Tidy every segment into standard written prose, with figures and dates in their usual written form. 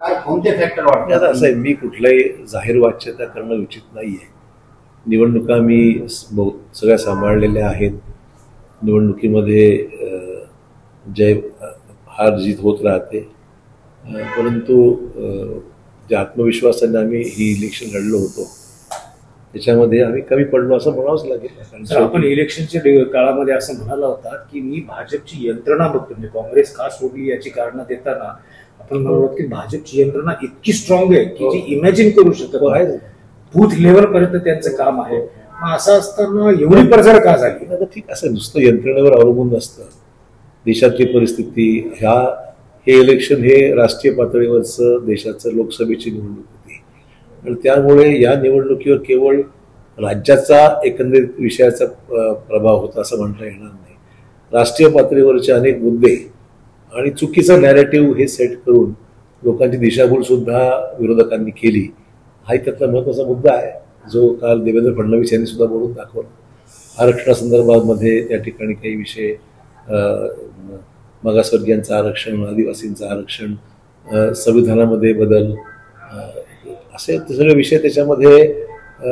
काय कोणते फॅक्टर वाटतात? आता असं आहे, मी कुठलाही जाहीर वाच्यता करणं उचित नाहीये. निवडणुका मी सगळ्या सांभाळलेल्या आहेत. निवडणुकीमध्ये जय हार जीत होत राहते, परंतु ज्या आत्मविश्वासाने आम्ही ही इलेक्शन लढलो होतो त्याच्यामध्ये आम्ही कमी पडलो असं म्हणावंच लागेल. आपण इलेक्शनच्या काळामध्ये असं म्हणाला होता की मी भाजपची यंत्रणा बघतो, म्हणजे काँग्रेस का सोडली याची कारणं देताना आपण म्हणलो की भाजपची यंत्रणा इतकी स्ट्रॉंग आहे की जी इमॅजिन करू शकत नाही, बूथ लेवल पर्यंत त्यांचं काम आहे. असं असताना एवढी पडझड का झाली? आता ठीक, असं नुसतं यंत्रणेवर अवलंबून नसतं. देशातली परिस्थिती, हे इलेक्शन हे राष्ट्रीय पातळीवरचं देशाचं लोकसभेची निवडणूक होती आणि त्यामुळे या निवडणुकीवर केवळ राज्याचा एकंदरीत विषयाचा प्रभाव होता असं म्हणता येणार नाही. राष्ट्रीय पातळीवरचे अनेक मुद्दे आणि चुकीचं नॅरेटिव्ह हे सेट करून लोकांची दिशाभूल सुद्धा विरोधकांनी केली, हा त्यातला महत्त्वाचा मुद्दा आहे, जो काल देवेंद्र फडणवीस यांनी सुद्धा बोलून दाखवला. आरक्षणासंदर्भामध्ये त्या ठिकाणी काही विषय, मागासवर्गीयांचं आरक्षण, आदिवासींचं आरक्षण, संविधानामध्ये बदल, असे सगळे विषय त्याच्यामध्ये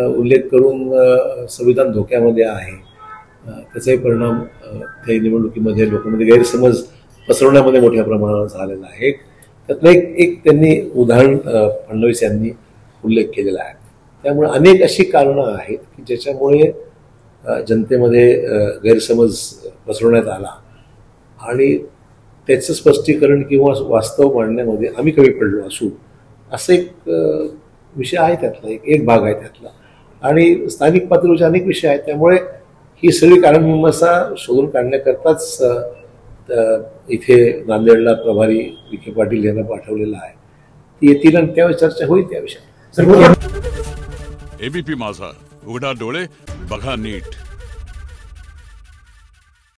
उल्लेख करून संविधान धोक्यामध्ये आहे, त्याचाही परिणाम त्या निवडणुकीमध्ये लोकांमध्ये गैरसमज पसरवण्यामध्ये मोठ्या प्रमाणावर झालेला आहे. त्यातलं एक त्यांनी उदाहरण फडणवीस यांनी उल्लेख केलेला आहे. त्यामुळे अनेक अशी कारणं आहेत की ज्याच्यामुळे जनतेमध्ये गैरसमज पसरवण्यात आला आणि त्याचं स्पष्टीकरण किंवा वास्तव मांडण्यामध्ये आम्ही कमी पडलो असू, असं एक विषय आहे त्यातला, एक भाग आहे त्यातला. आणि स्थानिक पातळीवरचे अनेक विषय आहेत. त्यामुळे ही सगळी कारणमीमांसा शोधून काढण्याकरताच इथे नांदेडला प्रभारी विखे पाटील यांना पाठवलेला आहे. ती येतील आणि त्यावेळी चर्चा होईल त्या विषयावर. एबीपी माझा, उघडा डोळे बघा नीट.